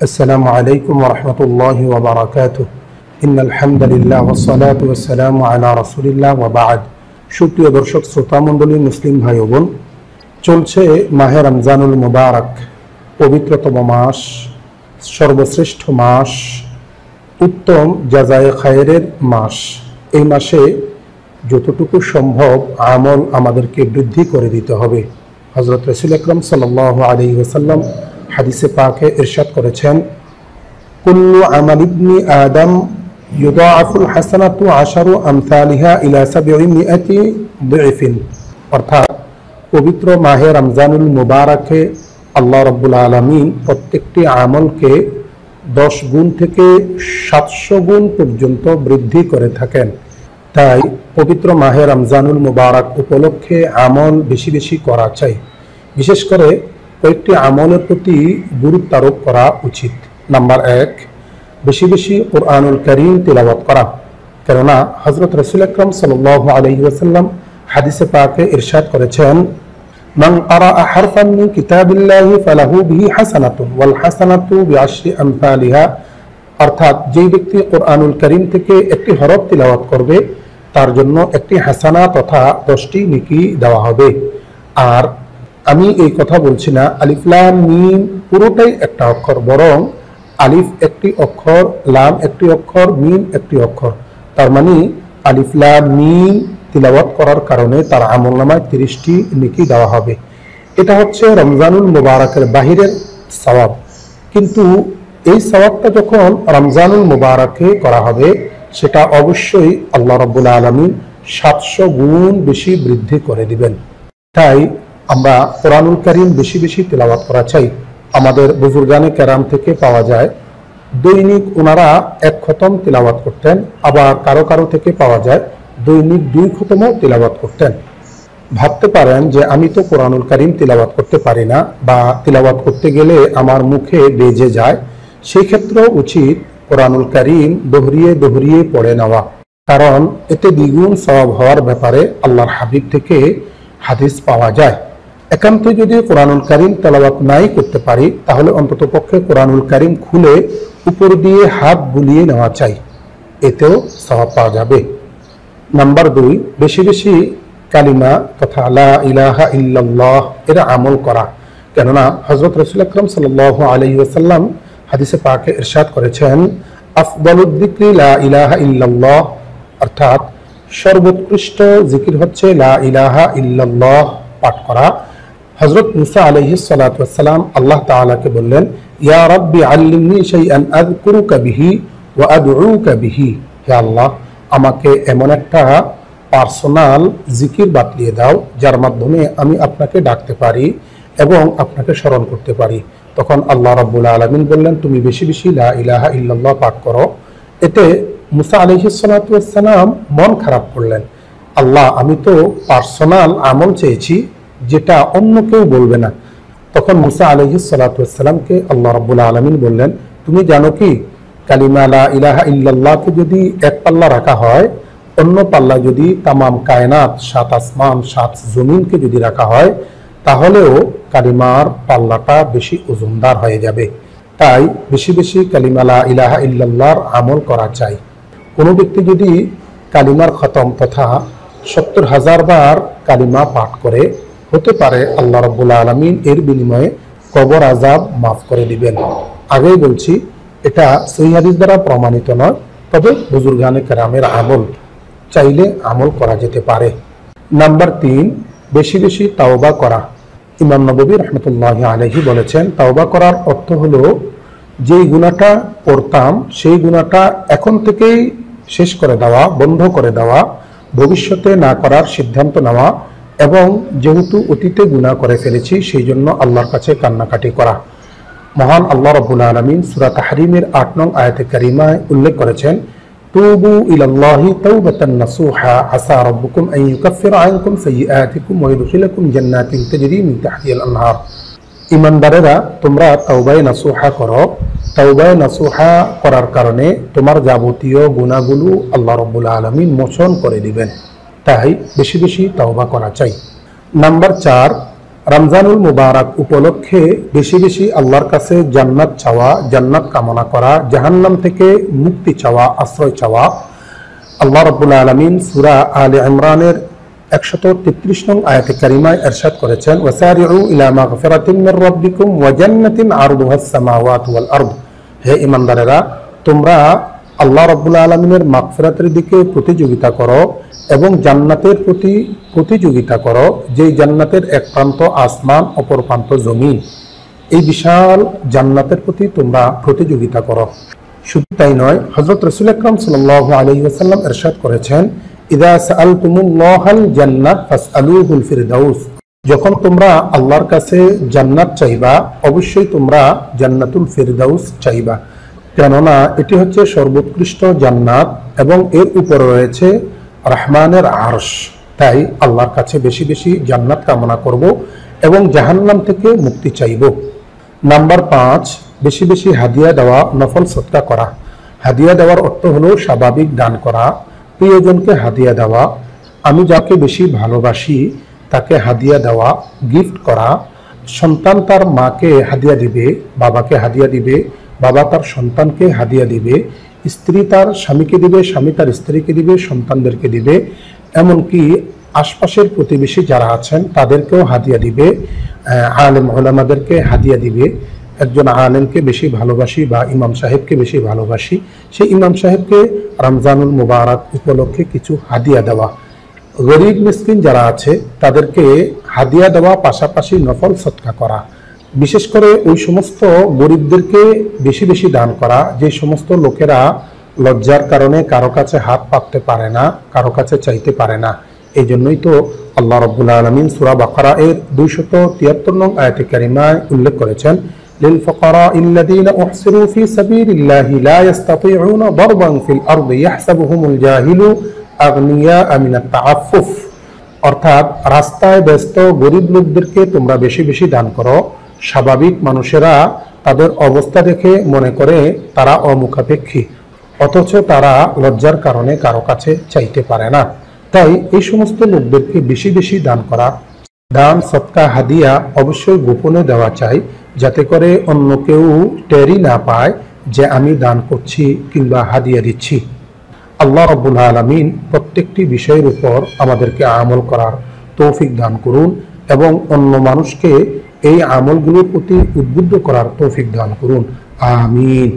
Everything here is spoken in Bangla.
আসসালামু আলাইকুম ওয়া রাহমাতুল্লাহি ওয়া বারাকাতুহু। ইন্নাল হামদুলিল্লাহ ওয়াস সালাতু ওয়াস সালামু আলা রাসূলিল্লাহ ওয়া বা'দ। সুপ্রিয় দর্শক শ্রোতা মণ্ডলী, মুসলিম ভাই ও বোন, চলছে মাহে রমজানুল মুবারক, পবিত্রতম মাস, সর্বশ্রেষ্ঠ মাস, উত্তম জাযায়ে খায়রের মাস। এই মাসে যতটুকু সম্ভব আমল আমাদেরকে বৃদ্ধি করে দিতে হবে। হযরত রাসূল আকরাম সাল্লাল্লাহু আলাইহি ওয়াসাল্লাম হাদিসে পাকে ইরশাদ করেছেন, কুল্লু আমাল ইবনি আদম ইউদাআফুল হাসানাতু আশারু আমসালিহা ইলা 700 দিফিন। অর্থাৎ পবিত্র মাহে রমজানুল মুবারকে আল্লাহ রাব্বুল আলামিন প্রত্যেকটি আমলকে 10 গুণ থেকে 700 গুণ পর্যন্ত বৃদ্ধি করে থাকেন। তাই পবিত্র মাহে রমজানুল মুবারক উপলক্ষে আমল বেশি বেশি করা চাই। বিশেষ করে কয়েকটি আমলের প্রতি গুরুত্ব আরোপ করা উচিত। নাম্বার 1, বেশি বেশি কুরআনুল কারীম তিলাওয়াত করা। কেননা হযরত রাসূল আকরাম সাল্লাল্লাহু আলাইহি ওয়াসাল্লাম হাদিসে পাকে ইরশাদ করেছেন, মান ক্বারাআ হারফান মিন কিতাবিল্লাহি ফালাহু বিহি হাসানাতুন ওয়াল হাসানাতু বিআশরি আমসালিহা। অর্থাৎ যেই ব্যক্তি কুরআনুল কারীম থেকে একটি হরফ তিলাওয়াত করবে তার জন্য একটি হাসানা তথা 10টি নেকি দেওয়া হবে। আর আমি এই কথা বলছি না আলিফ লাম মিম পুরোটাই একটা অক্ষর, বরং আলিফ একটি অক্ষর, লাম একটি অক্ষর, মিম একটি অক্ষর। তার মানে আলিফ লাম মিম তিলাওয়াত করার কারণে তার আমলনামায় 30টি নেকি দেওয়া হবে। এটা হচ্ছে রমজানুল মুবারকের বাহিরের সওয়াব। কিন্তু এই সওয়াবটা যখন রমজানুল মুবারকে করা হবে সেটা অবশ্যই আল্লাহ রাব্বুল আলামিন 700 গুণ বেশি বৃদ্ধি করে দিবেন। তাই আমরা কোরআনুল কারীম বেশি বেশি তেলাওয়াত করা চাই। আমাদের বুজুর্গানে কেরাম থেকে পাওয়া যায় দৈনিক ওনারা 1 খতম তেলাওয়াত করতেন, আবার কারো কারো থেকে পাওয়া যায় দৈনিক 2 খতমও তেলাওয়াত করতেন। ভাবতে পারেন যে আমি তো কোরআনুল কারীম তেলাওয়াত করতে পারি না, বা তেলাওয়াত করতে গেলে আমার মুখে বেজে যায়। সেই ক্ষেত্রেও উচিত কোরআনুল কারীম দোহরিয়ে দোহরিয়ে পড়ে নেওয়া, কারণ এতে দ্বিগুণ সওয়াব হওয়ার ব্যাপারে আল্লাহর হাবিব থেকে হাদিস পাওয়া যায়। একান্ত যদি কোরআনুল কারীম তেলাওয়াত নাই করতে পারি তাহলে অন্তত পক্ষে কোরআনুল কারীম খুলে উপর দিয়ে হাত বুলিয়ে নেওয়া চাই, এতেও সওয়াব পাওয়া যাবে। নাম্বার 2, বেশি বেশি কালিমা তথা লা ইলাহা ইল্লাল্লাহ এর আমল করা। কেননা হযরত রাসূল আকরাম সাল্লাল্লাহু আলাইহি ওয়াসাল্লাম হাদিসে পাকে ইরশাদ করেছেন, আফদালুদ যিকরি লা ইলাহা ইল্লাল্লাহ। অর্থাৎ সর্বোৎকৃষ্ট জিকির হচ্ছে লা ইলাহা ইল্লাল্লাহ পাঠ করা। হযরত মুসা আলাইহিস সালাতু ওয়াস সালাম আল্লাহ তাআলাকে বললেন, ইয়া রাব্বি আল্লিমনি শাইআন আযকুরুকা বিহি ওয়া আদউকা বিহি। হে আল্লাহ, আমাকে এমন একটা পার্সোনাল জিকির বাতলিয়ে দাও যার মাধ্যমে আমি আপনাকে ডাকতে পারি এবং আপনাকে স্মরণ করতে পারি। তখন আল্লাহ রাব্বুল আলামিন বললেন, তুমি বেশি বেশি লা ইলাহা ইল্লাল্লাহ পাঠ করো। এতে মুসা আলাইহিস সালাতু ওয়াস সালাম মন খারাপ করলেন, আল্লাহ আমি তো পার্সোনাল আমল চেয়েছি যেটা অন্য কেউ বলবে না। তখন মুসা আলাইহিস সালাতু ওয়াস সালামকে আল্লাহ রাব্বুল আলামিন বললেন, তুমি জানো কি কালিমা লা ইলাহা ইল্লাল্লাহকে যদি এক পাল্লা রাখা হয়, অন্য পাল্লা যদি তামাম কায়নাত 7 আসমান 7 জমিনকে যদি রাখা হয় তাহলেও কালিমার পাল্লাটা বেশি ওজনদার হয়ে যাবে। তাই বেশি বেশি কালিমা লা ইলাহা ইল্লাল্লাহর আমল করা চাই। কোনো ব্যক্তি যদি কালিমার খতম তথা 70,000 বার কালিমা পাঠ করে, হতে পারে আল্লাহ রাব্বুল আলামিন এর বিনিময়ে কবর আযাব মাফ করে দিবেন। আগেই বলছি এটা সহিহ হাদিস দ্বারা প্রমাণিত নয়, তবে বুজুর্গানে কেরামের আমল, চাইলে আমল করা যেতে পারে। নাম্বার 3, বেশি বেশি তাওবা করা। ইমাম নববী রাহমাতুল্লাহি আলাইহি বলেছেন, তাওবা করার অর্থ হলো যেই গুনাহটা করতাম সেই গুনাহটা এখন থেকেই শেষ করে দেওয়া, বন্ধ করে দেওয়া, ভবিষ্যতে না করার সিদ্ধান্ত নেওয়া, এবং যেহেতু অতীতে গুনাহ করে ফেলেছি সেই জন্য আল্লাহর কাছে কান্নাকাটি করা। মহান আল্লাহ রাব্বুল আলামিন সূরা তাহরিমের 8 নং আয়াতে কারিমায় উল্লেখ করেছেন, তুবু ইলাল্লাহি তাওবাতান নাসুহা আসা রাব্বুকুম আন ইউকাফিরা আনকুম সাইয়্যাতিকুম ওয়া ইউদখিলাকুম জান্নাতিন তাজরি মিন তাহতিহাল আনহার। ঈমানদারেরা তোমরা তাওবায়ে নাসুহা করো। তাওবায়ে নাসুহা করার কারণে তোমার যাবতীয় গুনাহগুলো আল্লাহ রাব্বুল আলামিন মোচন করে দিবেন। তাই বেশি বেশি তাওবা করা চাই। নাম্বার 4, রমজানুল মুবারক উপলক্ষে বেশি বেশি আল্লাহর কাছে জান্নাত চাওয়া, জান্নাত কামনা করা, জাহান্নাম থেকে মুক্তি চাওয়া, আশ্রয় চাওয়া। আল্লাহ রাব্বুল আলামিন সূরা আলে ইমরানের 133 নং আয়াতে কারিমায় ইরশাদ করেছেন, ওয়াসারিউ ইলা মাগফিরাতিন মির রাব্বিকুম ওয়া জান্নাতিন আরদুহাস সামাওয়াতু ওয়াল আরদ। হে ঈমানদারেরা, তোমরা আল্লাহ রাব্বুল আলামিনের মাগফিরাতের দিকে প্রতিযোগিতা করো এবং জান্নাতের প্রতি প্রতিযোগিতা করো, যেই জান্নাতের এক প্রান্ত আসমান, অপর প্রান্ত জমিন। এই বিশাল জান্নাতের প্রতি তোমরা প্রতিযোগিতা করো। শুধু তাই নয়, হযরত রাসূল আকরাম সাল্লাল্লাহু আলাইহি ওয়াসাল্লাম ইরশাদ করেছেন, ইযা সাআলতুমুল্লাহাল জান্নাত ফাসআলুহুল ফিরদাউস। যখন তোমরা আল্লাহর কাছে জান্নাত চাইবা, অবশ্যই তোমরা জান্নাতুল ফিরদাউস চাইবা, কেননা এটি হচ্ছে সর্বোৎকৃষ্ট জান্নাত এবং এর উপরে রয়েছে রহমানের আরশ। তাই আল্লাহর কাছে বেশি বেশি জান্নাত কামনা করব এবং জাহান্নাম থেকে মুক্তি চাইব। নাম্বার 5, বেশি বেশি হাদিয়া দেওয়া, নফল সদকা করা। হাদিয়া দেওয়ার অর্থ হলো স্বাভাবিক দান করা, প্রিয়জনকে হাদিয়া দেওয়া। আমি যাকে বেশি ভালোবাসি তাকে হাদিয়া দেওয়া, গিফট করা। সন্তান তার মাকে হাদিয়া দিবে, বাবাকে হাদিয়া দিবে, বাবা তার সন্তানকে হাদিয়া দিবে, স্ত্রী তার স্বামীকে দিবে, স্বামী তার স্ত্রীকে দিবে, সন্তানদেরকে দিবে, এমনকি আশপাশের প্রতিবেশী যারা আছেন তাদেরকেও হাদিয়া দিবে, আলেম ওলামাদেরকে হাদিয়া দিবে। একজন আলেমকে বেশি ভালোবাসি বা ইমাম সাহেবকে বেশি ভালোবাসি, সেই ইমাম সাহেবকে রমজানুল মুবারক উপলক্ষে কিছু হাদিয়া দেওয়া। গরিব মিসকিন যারা আছে তাদেরকে হাদিয়া দেওয়া, পাশাপাশি নফল সদকা করা। বিশেষ করে ওই সমস্ত গরিবদেরকে বেশি বেশি দান করা, যে সমস্ত লোকেরা লজ্জার কারণে কারো কাছে হাত পাততে পারে না, কারো কাছে চাইতে পারে না। এই জন্যই তো আল্লাহ রাব্বুল আলামিন সূরা বাকারা এর 273 নং আয়াতে কারিমায় উল্লেখ করেছেন, লিল ফুকারাইল্লাযীনা উহসিরু ফি সাবিলিল্লাহি লা ইসতাতিউনা দারবান ফিল আরদি ইয়াহসাবুহুমুল জাহিলু আগনিয়া মিনাত তাআফফুফ। অর্থাৎ রাস্তায় ব্যস্ত গরিব লোকদেরকে তোমরা বেশি বেশি দান করো। স্বাভাবিক মানুষেরা তাদের অবস্থা দেখে মনে করে তারা অমুখাপেক্ষী, অথচ তারা লজ্জার কারণে কারো কাছে চাইতে পারে না। তাই এই সমস্ত লোকদেরকে বেশি বেশি দান করা। দান, সদকা, হাদিয়া অবশ্যই গোপনে দেওয়া চাই, যাতে করে অন্য কেউ টেরই না পায় যে আমি দান করছি কিংবা হাদিয়া দিচ্ছি। আল্লাহ রাব্বুল আলামিন প্রত্যেকটি বিষয়ের উপর আমাদেরকে আমল করার তৌফিক দান করুন এবং অন্য মানুষকে এই আমলগুলোর প্রতি উদ্বুদ্ধ করার তৌফিক দান করুন। আমিন।